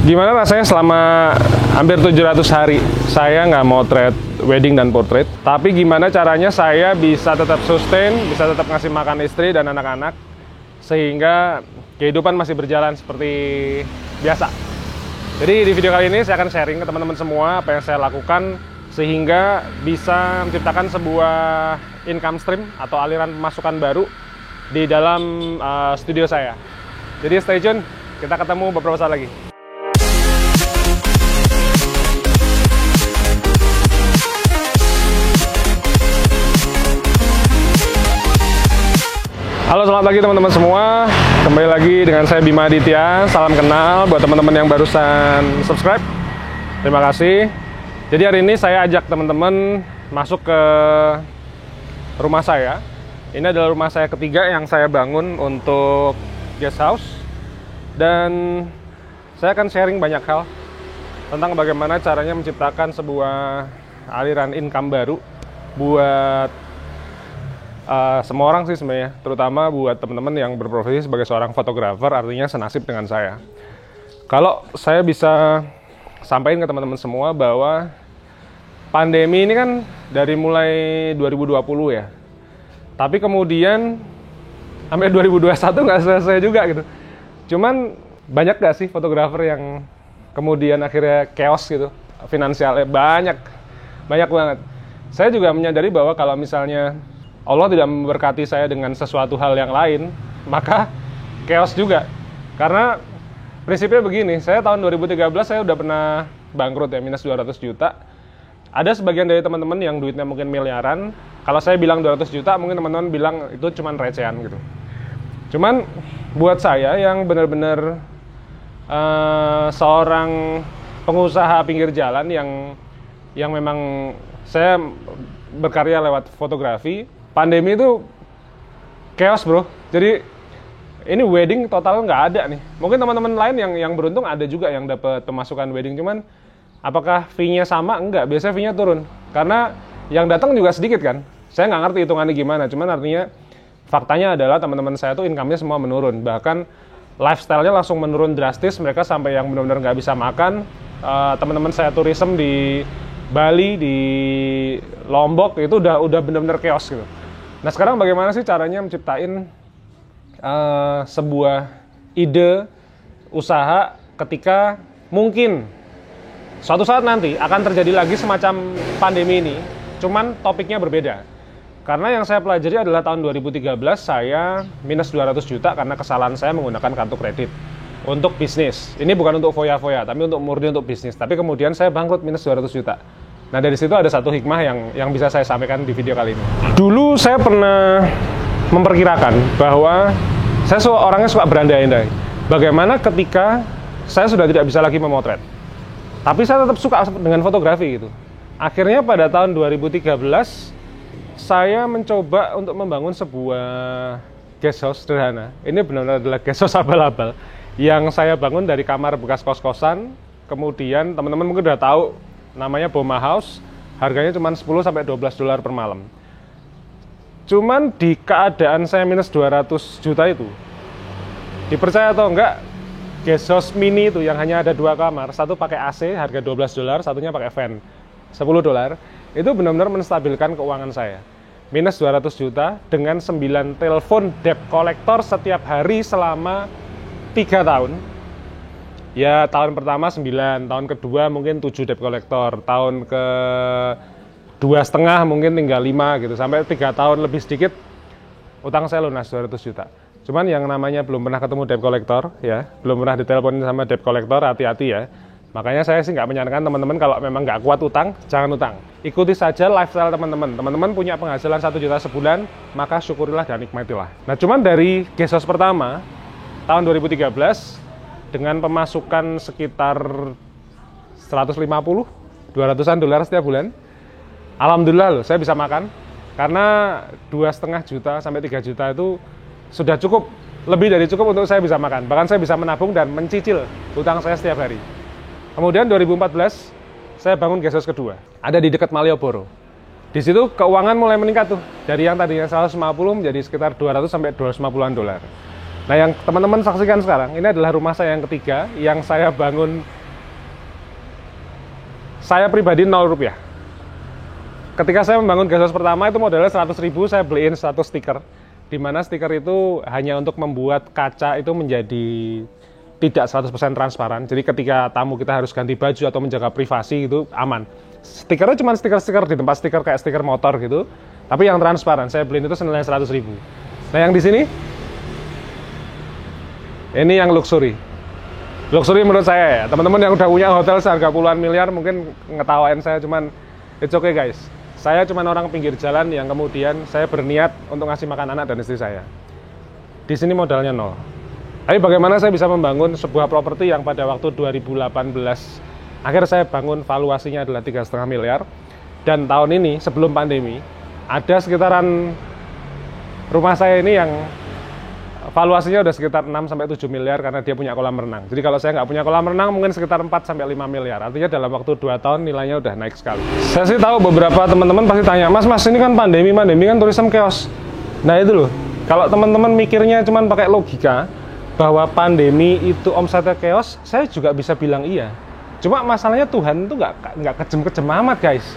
Gimana rasanya selama hampir 700 hari saya nggak motret wedding dan portrait, tapi gimana caranya saya bisa tetap sustain, bisa tetap ngasih makan istri dan anak-anak, sehingga kehidupan masih berjalan seperti biasa. Jadi di video kali ini saya akan sharing ke teman-teman semua apa yang saya lakukan, sehingga bisa menciptakan sebuah income stream atau aliran pemasukan baru di dalam studio saya. Jadi stay tune, kita ketemu beberapa saat lagi. Halo, selamat pagi teman-teman semua. Kembali lagi dengan saya Bima Aditya. Salam kenal buat teman-teman yang barusan subscribe. Terima kasih. Jadi hari ini saya ajak teman-teman masuk ke rumah saya. Ini adalah rumah saya ketiga yang saya bangun untuk guest house. Dan saya akan sharing banyak hal tentang bagaimana caranya menciptakan sebuah aliran income baru buat semua orang sih sebenarnya, terutama buat teman-teman yang berprofesi sebagai seorang fotografer, artinya senasib dengan saya. Kalau saya bisa sampaikan ke teman-teman semua bahwa pandemi ini kan dari mulai 2020 ya, tapi kemudian sampai 2021 nggak selesai juga gitu. Cuman banyak nggak sih fotografer yang kemudian akhirnya chaos gitu, finansialnya banyak banget. Saya juga menyadari bahwa kalau misalnya Allah tidak memberkati saya dengan sesuatu hal yang lain, maka chaos juga. Karena prinsipnya begini, saya tahun 2013 saya udah pernah bangkrut ya, minus 200 juta. Ada sebagian dari teman-teman yang duitnya mungkin miliaran. Kalau saya bilang 200 juta, mungkin teman-teman bilang itu cuman recehan gitu. Cuman buat saya yang benar-benar seorang pengusaha pinggir jalan yang memang saya berkarya lewat fotografi, pandemi itu chaos bro. Jadi ini wedding total nggak ada nih. Mungkin teman-teman lain yang beruntung ada juga yang dapat pemasukan wedding. Cuman apakah fee-nya sama? Enggak. Biasanya fee-nya turun. Karena yang datang juga sedikit kan. Saya nggak ngerti hitungannya gimana. Cuman artinya faktanya adalah teman-teman saya tuh income-nya semua menurun. Bahkan lifestyle-nya langsung menurun drastis. Mereka sampai yang benar-benar nggak bisa makan. Teman-teman saya tourism di Bali, di Lombok itu udah benar-benar chaos gitu. Nah sekarang bagaimana sih caranya menciptain sebuah ide usaha ketika mungkin suatu saat nanti akan terjadi lagi semacam pandemi ini, cuman topiknya berbeda. Karena yang saya pelajari adalah tahun 2013 saya minus 200 juta karena kesalahan saya menggunakan kartu kredit untuk bisnis. Ini bukan untuk foya-foya, tapi untuk murni untuk bisnis. Tapi kemudian saya bangkrut minus 200 juta. Nah dari situ ada satu hikmah yang bisa saya sampaikan di video kali ini. Dulu saya pernah memperkirakan bahwa saya orangnya suka berandai-andai. Bagaimana ketika saya sudah tidak bisa lagi memotret, tapi saya tetap suka dengan fotografi gitu. Akhirnya pada tahun 2013 saya mencoba untuk membangun sebuah guest house sederhana. Ini benar-benar adalah guest house abal-abal yang saya bangun dari kamar bekas kos-kosan. Kemudian teman-teman mungkin udah tahu namanya Boma House, harganya cuma 10-12 dolar per malam. Cuman di keadaan saya minus 200 juta itu, dipercaya atau enggak, guest house mini itu yang hanya ada 2 kamar, satu pakai AC harga 12 dolar, satunya pakai fan 10 dolar, itu benar-benar menstabilkan keuangan saya. Minus 200 juta dengan 9 telepon debt collector setiap hari selama 3 tahun. Ya tahun pertama 9, tahun kedua mungkin 7 debt collector, tahun ke 2,5 mungkin tinggal 5 gitu, sampai 3 tahun lebih sedikit utang saya lunas 200 juta. Cuman yang namanya belum pernah ketemu debt collector ya, belum pernah diteleponin sama debt collector, hati-hati ya. Makanya saya sih nggak menyarankan teman-teman kalau memang nggak kuat utang, jangan utang. Ikuti saja lifestyle teman-teman. Teman-teman punya penghasilan 1 juta sebulan, maka syukurilah dan nikmatilah. Nah cuman dari guest house pertama tahun 2013 dengan pemasukan sekitar 150-200an dolar setiap bulan, alhamdulillah loh saya bisa makan. Karena 2,5 juta sampai 3 juta itu sudah cukup, lebih dari cukup untuk saya bisa makan. Bahkan saya bisa menabung dan mencicil utang saya setiap hari. Kemudian 2014 saya bangun guest house kedua, ada di dekat Malioboro. Di situ keuangan mulai meningkat tuh, dari yang tadinya 150 menjadi sekitar 200 sampai 250-an dolar. Nah yang teman-teman saksikan sekarang, ini adalah rumah saya yang ketiga, yang saya bangun saya pribadi 0 rupiah. Ketika saya membangun gas house pertama itu modalnya 100.000, saya beliin 100 stiker. Di mana stiker itu hanya untuk membuat kaca itu menjadi tidak 100% transparan. Jadi ketika tamu kita harus ganti baju atau menjaga privasi itu aman. Stikernya cuma stiker-stiker di tempat stiker kayak stiker motor gitu. Tapi yang transparan, saya beliin itu senilai 100.000. Nah yang di sini, ini yang luxury. Luxury menurut saya ya. Teman-teman yang udah punya hotel seharga puluhan miliar mungkin ngetawain saya, cuman it's okay guys. Saya cuma orang pinggir jalan yang kemudian saya berniat untuk ngasih makan anak dan istri saya. Di sini modalnya 0. Tapi bagaimana saya bisa membangun sebuah properti yang pada waktu 2018 akhir saya bangun valuasinya adalah 3,5 miliar. Dan tahun ini sebelum pandemi ada sekitaran rumah saya ini yang valuasinya udah sekitar 6-7 miliar karena dia punya kolam renang. Jadi kalau saya nggak punya kolam renang mungkin sekitar 4-5 miliar. Artinya dalam waktu 2 tahun nilainya udah naik sekali. Saya sih tahu beberapa teman-teman pasti tanya, Mas ini kan pandemi kan tourism chaos. Nah itu loh, kalau teman-teman mikirnya cuma pakai logika bahwa pandemi itu omsetnya chaos, saya juga bisa bilang iya. Cuma masalahnya Tuhan itu nggak kejem-kejem amat guys.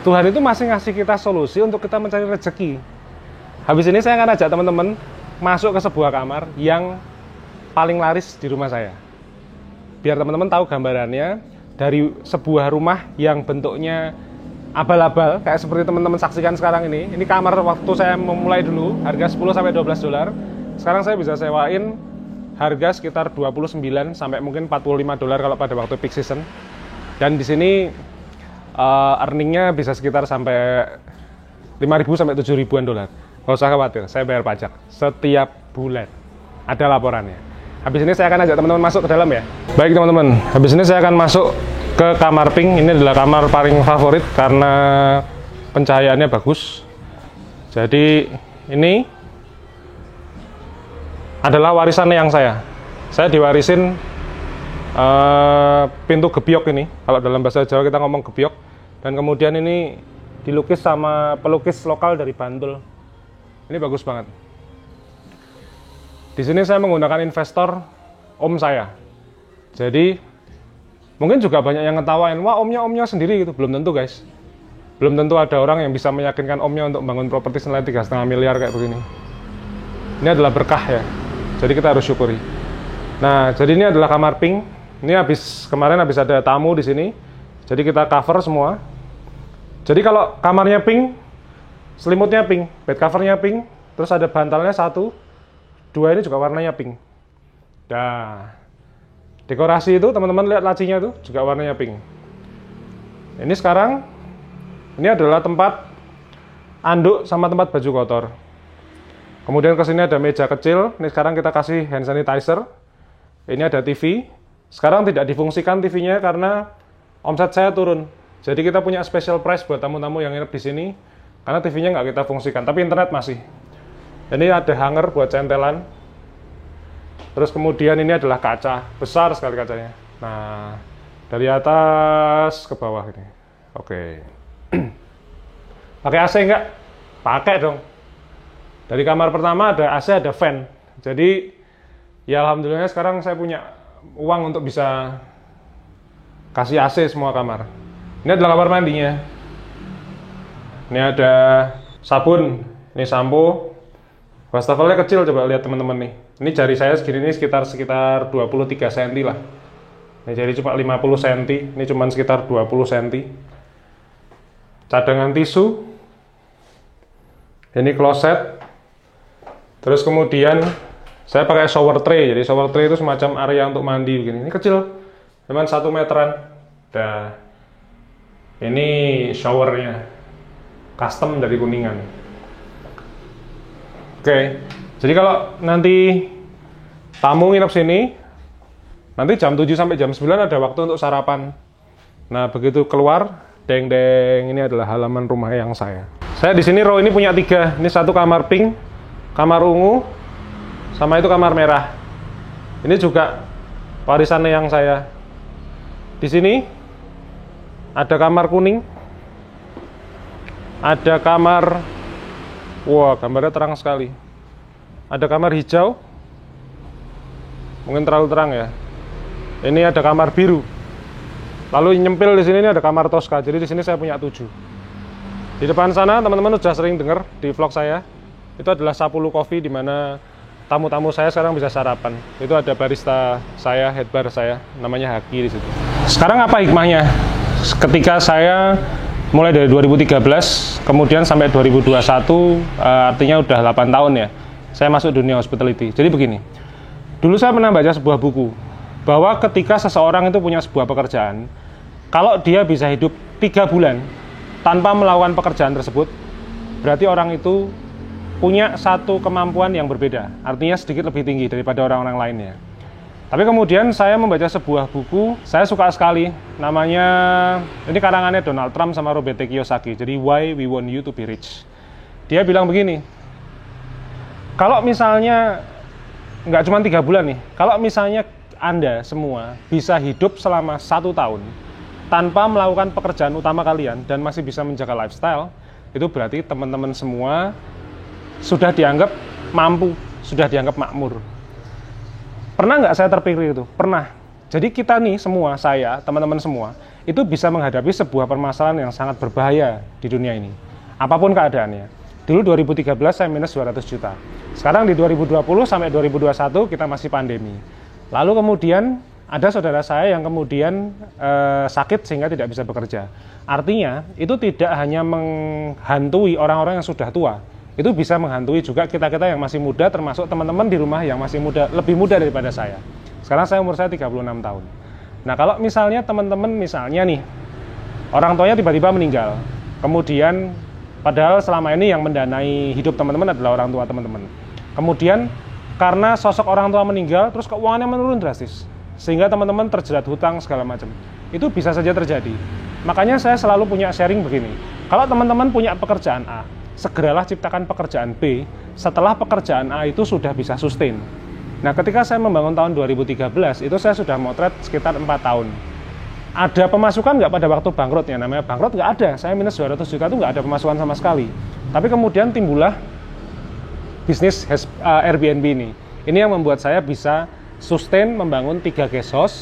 Tuhan itu masih ngasih kita solusi untuk kita mencari rezeki. Habis ini saya akan ajak teman-teman masuk ke sebuah kamar yang paling laris di rumah saya. Biar teman-teman tahu gambarannya dari sebuah rumah yang bentuknya abal-abal kayak seperti teman-teman saksikan sekarang ini. Ini kamar waktu saya memulai dulu harga 10-12 dolar. Sekarang saya bisa sewain harga sekitar 29 sampai mungkin 45 dolar kalau pada waktu peak season. Dan di sini earningnya bisa sekitar sampai 5.000 sampai 7.000-an dolar. Gak usah khawatir, saya bayar pajak setiap bulan. Ada laporannya. Habis ini saya akan ajak teman-teman masuk ke dalam ya. Baik teman-teman, habis ini saya akan masuk ke kamar pink. Ini adalah kamar paling favorit karena pencahayaannya bagus. Jadi ini adalah warisan yang saya. Saya diwarisin pintu gebyok ini. Kalau dalam bahasa Jawa kita ngomong gebyok. Dan kemudian ini dilukis sama pelukis lokal dari Bantul. Ini bagus banget. Di sini saya menggunakan investor om saya. Jadi mungkin juga banyak yang ngetawain, wah omnya sendiri gitu. Belum tentu guys. Belum tentu ada orang yang bisa meyakinkan omnya untuk bangun properti senilai 3,5 miliar kayak begini. Ini adalah berkah ya. Jadi kita harus syukuri. Nah, jadi ini adalah kamar pink. Ini kemarin habis ada tamu di sini. Jadi kita cover semua. Jadi kalau kamarnya pink, selimutnya pink, bed covernya pink, terus ada bantalnya 1, 2 ini juga warnanya pink. Nah, dekorasi itu teman-teman lihat lacinya itu juga warnanya pink. Ini sekarang, ini adalah tempat anduk sama tempat baju kotor. Kemudian ke sini ada meja kecil. Ini sekarang kita kasih hand sanitizer. Ini ada TV. Sekarang tidak difungsikan TV-nya karena omset saya turun. Jadi kita punya special price buat tamu-tamu yang nginep di sini. Karena TV-nya nggak kita fungsikan, tapi internet masih. Ini ada hanger buat centelan. Terus kemudian ini adalah kaca, besar sekali kacanya. Nah, dari atas ke bawah ini. Oke. Pakai AC nggak? Pakai dong. Dari kamar pertama ada AC, ada fan. Jadi, ya alhamdulillah sekarang saya punya uang untuk bisa kasih AC semua kamar. Ini adalah kamar mandinya. Ini ada sabun, ini sampo. Wastafelnya kecil, coba lihat teman-teman nih. Ini jari saya segini, ini sekitar 23 cm lah. Ini jari cuma 50 cm, ini cuma sekitar 20 cm. Cadangan tisu. Ini kloset. Terus kemudian saya pakai shower tray. Jadi shower tray itu semacam area untuk mandi begini. Ini kecil, cuma 1 meteran. Nah, ini showernya. Custom dari Kuningan. Oke, jadi kalau nanti tamu nginep sini, nanti jam 7 sampai jam 9 ada waktu untuk sarapan. Nah, begitu keluar, deng-deng, ini adalah halaman rumah yang saya. Saya di sini row ini punya 3. Ini 1 kamar pink, kamar ungu, sama itu kamar merah. Ini juga warisannya yang saya. Di sini ada kamar kuning. Ada kamar, wah gambarnya terang sekali. Ada kamar hijau, mungkin terlalu terang ya. Ini ada kamar biru. Lalu nyempil di sini ini ada kamar Tosca. Jadi di sini saya punya 7. Di depan sana teman-teman sudah sering dengar di vlog saya. Itu adalah Sapulu Coffee, di mana tamu-tamu saya sekarang bisa sarapan. Itu ada barista saya, head bar saya, namanya Haki di situ. Sekarang apa hikmahnya? Ketika saya mulai dari 2013, kemudian sampai 2021, artinya udah 8 tahun ya, saya masuk dunia hospitality. Jadi begini, dulu saya pernah baca sebuah buku, bahwa ketika seseorang itu punya sebuah pekerjaan, kalau dia bisa hidup 3 bulan tanpa melakukan pekerjaan tersebut, berarti orang itu punya satu kemampuan yang berbeda, artinya sedikit lebih tinggi daripada orang-orang lainnya. Tapi kemudian saya membaca sebuah buku, saya suka sekali, namanya, ini karangannya Donald Trump sama Robert Kiyosaki, jadi Why We Want You to Be Rich. Dia bilang begini, kalau misalnya, nggak cuma 3 bulan nih, kalau misalnya Anda semua bisa hidup selama 1 tahun, tanpa melakukan pekerjaan utama kalian, dan masih bisa menjaga lifestyle, itu berarti teman-teman semua sudah dianggap mampu, sudah dianggap makmur. Pernah nggak saya terpikir itu? Pernah. Jadi kita nih semua, saya, teman-teman semua, itu bisa menghadapi sebuah permasalahan yang sangat berbahaya di dunia ini. Apapun keadaannya. Dulu 2013 saya minus 200 juta. Sekarang di 2020 sampai 2021 kita masih pandemi. Lalu kemudian ada saudara saya yang kemudian sakit sehingga tidak bisa bekerja. Artinya itu tidak hanya menghantui orang-orang yang sudah tua, itu bisa menghantui juga kita-kita yang masih muda, termasuk teman-teman di rumah yang masih muda, lebih muda daripada saya. Sekarang umur saya 36 tahun. Nah, kalau misalnya teman-teman, misalnya nih, orang tuanya tiba-tiba meninggal, kemudian padahal selama ini yang mendanai hidup teman-teman adalah orang tua teman-teman. Kemudian karena sosok orang tua meninggal, terus keuangannya menurun drastis, sehingga teman-teman terjerat hutang segala macam. Itu bisa saja terjadi. Makanya saya selalu punya sharing begini, kalau teman-teman punya pekerjaan A, segeralah ciptakan pekerjaan B setelah pekerjaan A itu sudah bisa sustain. Nah, ketika saya membangun tahun 2013, itu saya sudah motret sekitar 4 tahun. Ada pemasukan nggak pada waktu bangkrutnya? Namanya bangkrut nggak ada, saya minus 200 juta itu nggak ada pemasukan sama sekali. Tapi kemudian timbullah bisnis Airbnb ini. Ini yang membuat saya bisa sustain membangun 3 guest house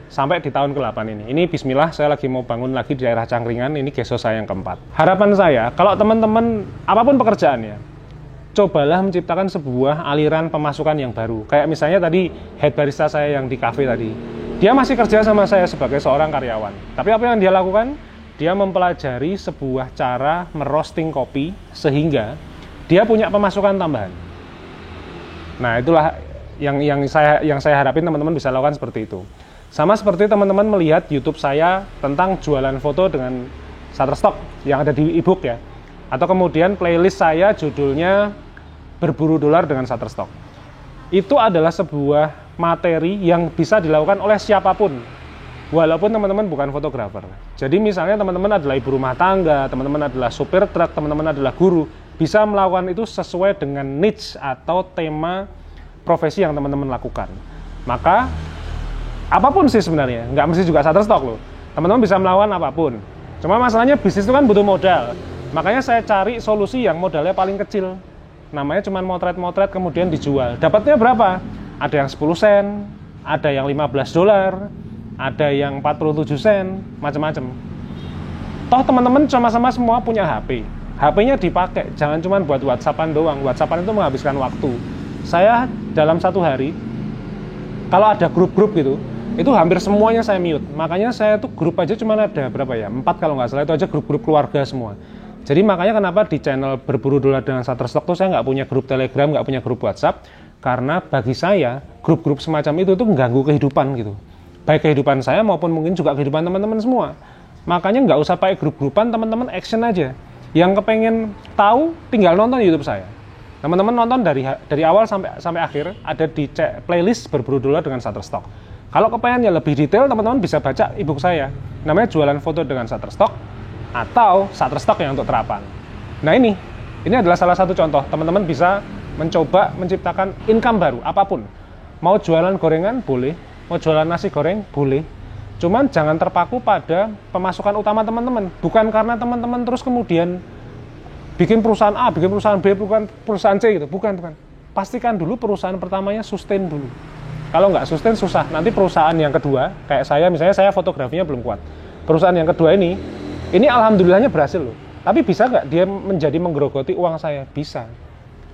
sampai di tahun ke-8 ini. Ini bismillah, saya lagi mau bangun lagi di daerah Cangkringan, ini guest house saya yang keempat. Harapan saya, kalau teman-teman, apapun pekerjaannya, cobalah menciptakan sebuah aliran pemasukan yang baru. Kayak misalnya tadi, head barista saya yang di cafe tadi, dia masih kerja sama saya sebagai seorang karyawan. Tapi apa yang dia lakukan? Dia mempelajari sebuah cara merosting kopi, sehingga dia punya pemasukan tambahan. Nah, itulah yang saya harapin teman-teman bisa lakukan seperti itu. Sama seperti teman-teman melihat YouTube saya tentang jualan foto dengan Shutterstock yang ada di ebook ya. Atau kemudian playlist saya judulnya Berburu Dolar dengan Shutterstock. Itu adalah sebuah materi yang bisa dilakukan oleh siapapun, walaupun teman-teman bukan fotografer. Jadi misalnya teman-teman adalah ibu rumah tangga, teman-teman adalah supir truk, teman-teman adalah guru, bisa melakukan itu sesuai dengan niche atau tema profesi yang teman-teman lakukan. Maka apapun sih sebenarnya, nggak mesti juga Shutterstock loh. Teman-teman bisa melakukan apapun. Cuma masalahnya bisnis itu kan butuh modal. Makanya saya cari solusi yang modalnya paling kecil. Namanya cuma motret-motret kemudian dijual. Dapatnya berapa? Ada yang 10 sen, ada yang 15 dolar, ada yang 47 sen, macam-macam. Toh teman-teman sama-sama semua punya HP. HP-nya dipakai, jangan cuma buat WhatsApp-an doang. WhatsApp-an itu menghabiskan waktu. Saya dalam 1 hari, kalau ada grup-grup gitu, itu hampir semuanya saya mute. Makanya saya tuh grup aja cuma ada berapa ya? 4 kalau nggak salah, itu aja grup-grup keluarga semua. Jadi makanya kenapa di channel Berburu Dolar dengan Shutterstock tuh saya nggak punya grup Telegram, nggak punya grup WhatsApp, karena bagi saya grup-grup semacam itu tuh mengganggu kehidupan gitu. Baik kehidupan saya maupun mungkin juga kehidupan teman-teman semua. Makanya nggak usah pakai grup-grupan, teman-teman action aja. Yang kepengen tahu tinggal nonton YouTube saya. Teman-teman nonton dari awal sampai akhir ada di playlist Berburu Dolar dengan Shutterstock. Kalau kepengen ya lebih detail, teman-teman bisa baca ebook saya. Namanya Jualan Foto dengan Shutterstock atau Shutterstock yang untuk terapan. Nah ini adalah salah satu contoh. Teman-teman bisa mencoba menciptakan income baru, apapun. Mau jualan gorengan, boleh. Mau jualan nasi goreng, boleh. Cuman jangan terpaku pada pemasukan utama teman-teman. Bukan karena teman-teman terus kemudian bikin perusahaan A, bikin perusahaan B, bukan perusahaan C gitu. Bukan. Pastikan dulu perusahaan pertamanya sustain dulu. Kalau nggak sustain susah. Nanti perusahaan yang kedua, kayak saya misalnya, saya fotografinya belum kuat. Perusahaan yang kedua ini alhamdulillahnya berhasil loh. Tapi bisa nggak dia menjadi menggerogoti uang saya? Bisa.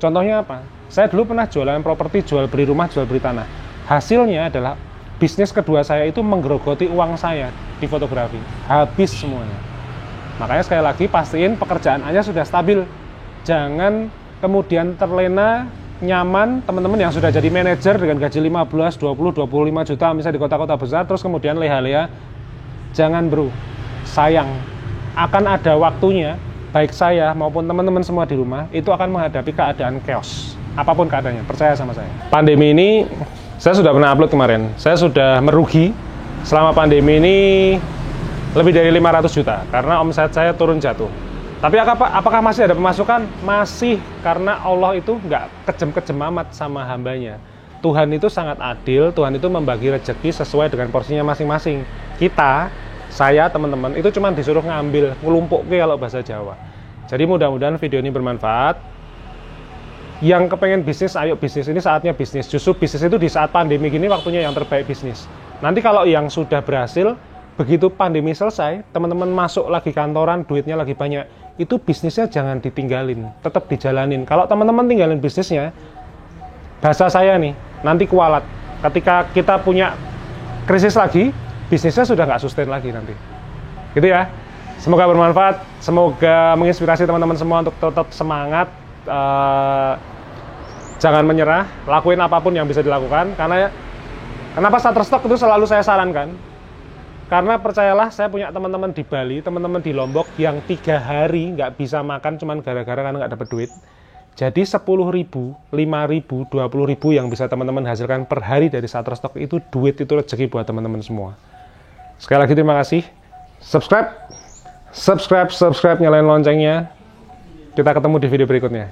Contohnya apa? Saya dulu pernah jualan properti, jual beli rumah, jual beli tanah. Hasilnya adalah bisnis kedua saya itu menggerogoti uang saya di fotografi. Habis semuanya. Makanya sekali lagi pastiin pekerjaannya sudah stabil. Jangan kemudian terlena, nyaman, teman-teman yang sudah jadi manajer dengan gaji 15, 20, 25 juta misalnya di kota-kota besar, terus kemudian leha-leha. Jangan bro, sayang. Akan ada waktunya, baik saya maupun teman-teman semua di rumah, itu akan menghadapi keadaan chaos. Apapun keadaannya, percaya sama saya. Pandemi ini, saya sudah pernah upload kemarin, saya sudah merugi selama pandemi ini lebih dari 500 juta, karena omset saya turun jatuh. Tapi apakah masih ada pemasukan? Masih, karena Allah itu nggak kejem-kejem amat sama hambanya. Tuhan itu sangat adil, Tuhan itu membagi rezeki sesuai dengan porsinya masing-masing. Kita, saya, teman-teman, itu cuma disuruh ngambil, ngelumpuk kalau bahasa Jawa. Jadi mudah-mudahan video ini bermanfaat. Yang kepengen bisnis, ayo bisnis, ini saatnya bisnis. Justru bisnis itu di saat pandemi gini waktunya yang terbaik bisnis. Nanti kalau yang sudah berhasil, begitu pandemi selesai, teman-teman masuk lagi kantoran, duitnya lagi banyak, itu bisnisnya jangan ditinggalin, tetap dijalanin. Kalau teman-teman tinggalin bisnisnya, bahasa saya nih, nanti kualat. Ketika kita punya krisis lagi, bisnisnya sudah nggak sustain lagi nanti. Gitu ya. Semoga bermanfaat, semoga menginspirasi teman-teman semua untuk tetap semangat, jangan menyerah, lakuin apapun yang bisa dilakukan. Karena kenapa Shutterstock itu selalu saya sarankan? Karena percayalah, saya punya teman-teman di Bali, teman-teman di Lombok yang 3 hari nggak bisa makan cuman gara-gara karena nggak dapat duit. Jadi 10.000, 5.000, 20.000 yang bisa teman-teman hasilkan per hari dari Shutterstock itu duit, itu rezeki buat teman-teman semua. Sekali lagi terima kasih. Subscribe, nyalain loncengnya. Kita ketemu di video berikutnya.